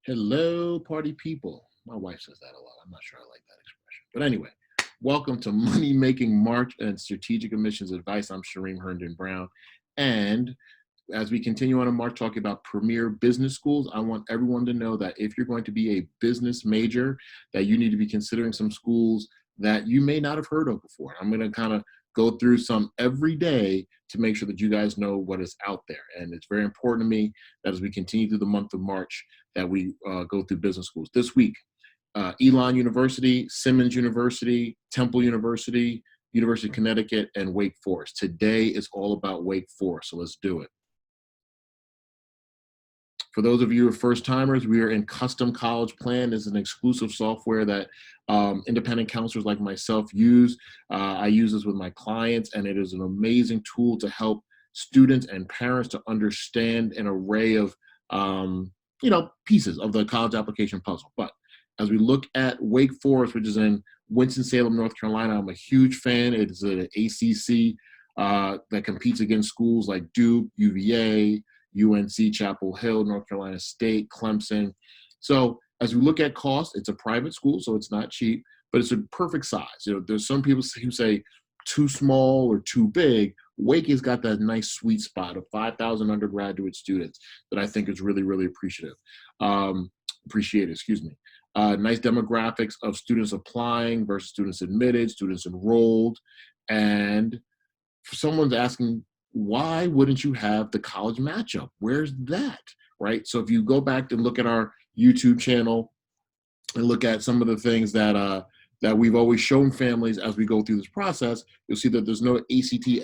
Hello, party people. My wife says that a lot. I'm not sure I like that expression. But anyway, welcome to Money Making March and Strategic Emissions Advice. I'm Shereem Herndon-Brown. And as we continue on a march talking about premier business schools, I want everyone to know that if you're going to be a business major, that you need to be considering some schools that you may not have heard of before. I'm going to kind of go through some every day to make sure that you guys know what is out there. And it's very important to me that as we continue through the month of March, that we go through business schools. This week, Elon University, Simmons University, Temple University, University of Connecticut, and Wake Forest. Today is all about Wake Forest, so let's do it. For those of you who are first timers, we are in Custom College Plan. This is an exclusive software that independent counselors like myself use. I use this with my clients, and it is an amazing tool to help students and parents to understand an array of pieces of the college application puzzle. But as we look at Wake Forest, which is in Winston-Salem, North Carolina, I'm a huge fan. It is an ACC that competes against schools like Duke, UVA, UNC, Chapel Hill, North Carolina State, Clemson. So as we look at cost, it's a private school, so it's not cheap, but it's a perfect size. There's some people who say too small or too big. Wake has got that nice sweet spot of 5,000 undergraduate students that I think is really, really appreciated, excuse me. Nice demographics of students applying versus students admitted, students enrolled. And for someone's asking, why wouldn't you have the college matchup? Where's that, right? So if you go back and look at our YouTube channel and look at some of the things that we've always shown families as we go through this process, you'll see that there's no SAT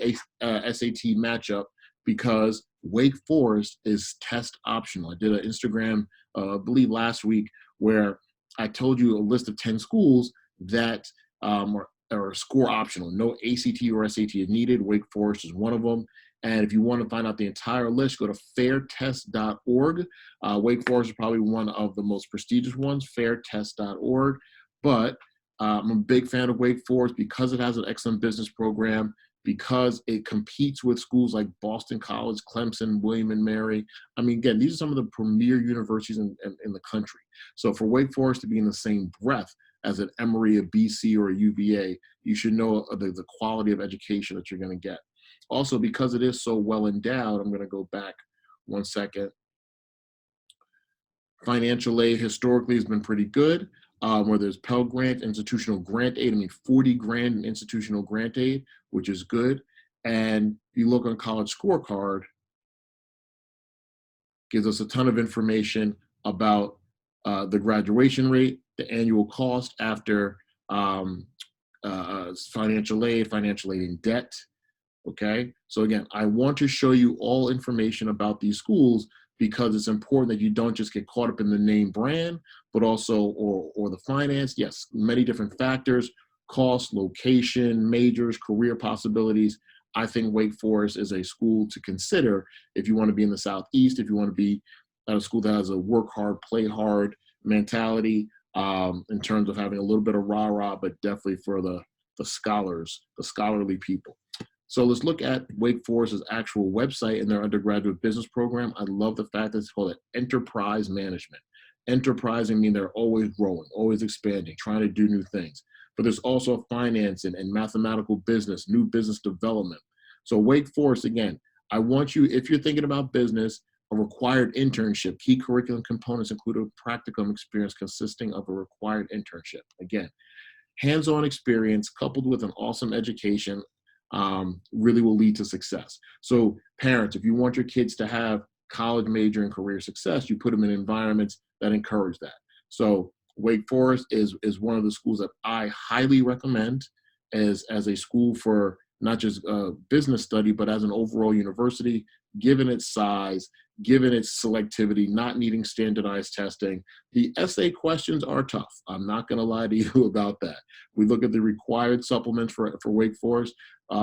matchup because Wake Forest is test optional. I did an Instagram, I believe last week, where I told you a list of 10 schools that are score optional. No ACT or SAT is needed. Wake Forest is one of them. And if you want to find out the entire list, go to fairtest.org. Wake Forest is probably one of the most prestigious ones, fairtest.org. But I'm a big fan of Wake Forest because it has an excellent business program, because it competes with schools like Boston College, Clemson, William and Mary. I mean, again, these are some of the premier universities in the country. So for Wake Forest to be in the same breath as an Emory, a BC, or a UVA, you should know the quality of education that you're going to get. Also, because it is so well endowed, I'm going to go back one second. Financial aid historically has been pretty good, where there's Pell Grant, institutional grant aid. I mean, 40 grand in institutional grant aid, which is good. And you look on College Scorecard, gives us a ton of information about the graduation rate, the annual cost after financial aid in debt. Okay, so again, I want to show you all information about these schools because it's important that you don't just get caught up in the name brand, but also or the finance. Yes, many different factors: cost, location, majors, career possibilities. I think Wake Forest is a school to consider if you want to be in the Southeast, if you want to be at a school that has a work hard, play hard mentality, in terms of having a little bit of rah-rah, but definitely for the scholars, the scholarly people. So let's look at Wake Forest's actual website and their undergraduate business program. I love the fact that it's called enterprise management. Enterprising means they're always growing, always expanding, trying to do new things. But there's also finance and mathematical business, new business development. So Wake Forest, again, I want you, if you're thinking about business, a required internship. Key curriculum components include a practicum experience consisting of a required internship. Again, hands-on experience coupled with an awesome education really will lead to success. So parents, if you want your kids to have college major and career success, you put them in environments that encourage that. So Wake Forest is one of the schools that I highly recommend as a school for not just business study, but as an overall university, given its size, given its selectivity, not needing standardized testing. The essay questions are tough. I'm not going to lie to you about that. We look at the required supplements for Wake Forest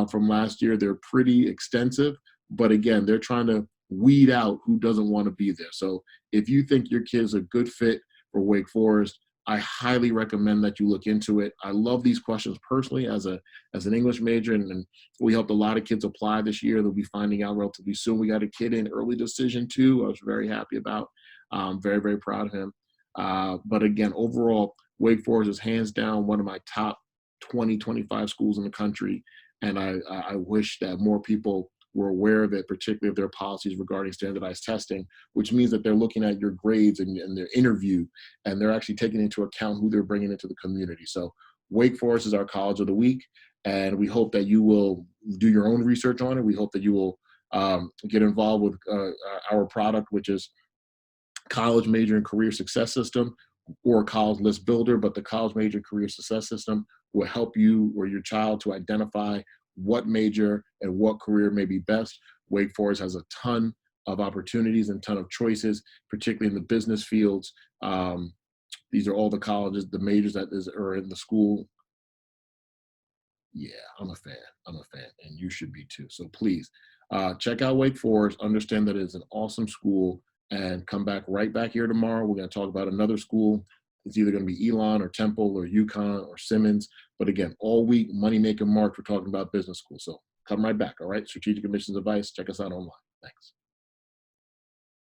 from last year. They're pretty extensive, but again, they're trying to weed out who doesn't want to be there. So if you think your kid's a good fit for Wake Forest, I highly recommend that you look into it. I love these questions personally as an English major, and we helped a lot of kids apply this year. They'll be finding out relatively soon. We got a kid in early decision too. I was very happy about. Very, very proud of him. But again, overall, Wake Forest is hands down one of my top 20, 25 schools in the country. And I wish that more people were aware of it, particularly of their policies regarding standardized testing, which means that they're looking at your grades and their interview, and they're actually taking into account who they're bringing into the community. So Wake Forest is our college of the week, and we hope that you will do your own research on it. We hope that you will get involved with our product, which is College Major and Career Success System, or College List Builder. But the College Major and Career Success System will help you or your child to identify what major and what career may be best. Wake Forest has a ton of opportunities and ton of choices, particularly in the business fields. These are all the colleges, the majors are in the school. Yeah, I'm a fan. I'm a fan, and you should be too. So please check out Wake Forest. Understand that it's an awesome school, and come back right back here tomorrow. We're going to talk about another school. It's either going to be Elon or Temple or UConn or Simmons. But again, all week, Money Making Mark, we're talking about business school. So come right back. All right. Strategic Admissions Advice. Check us out online. Thanks.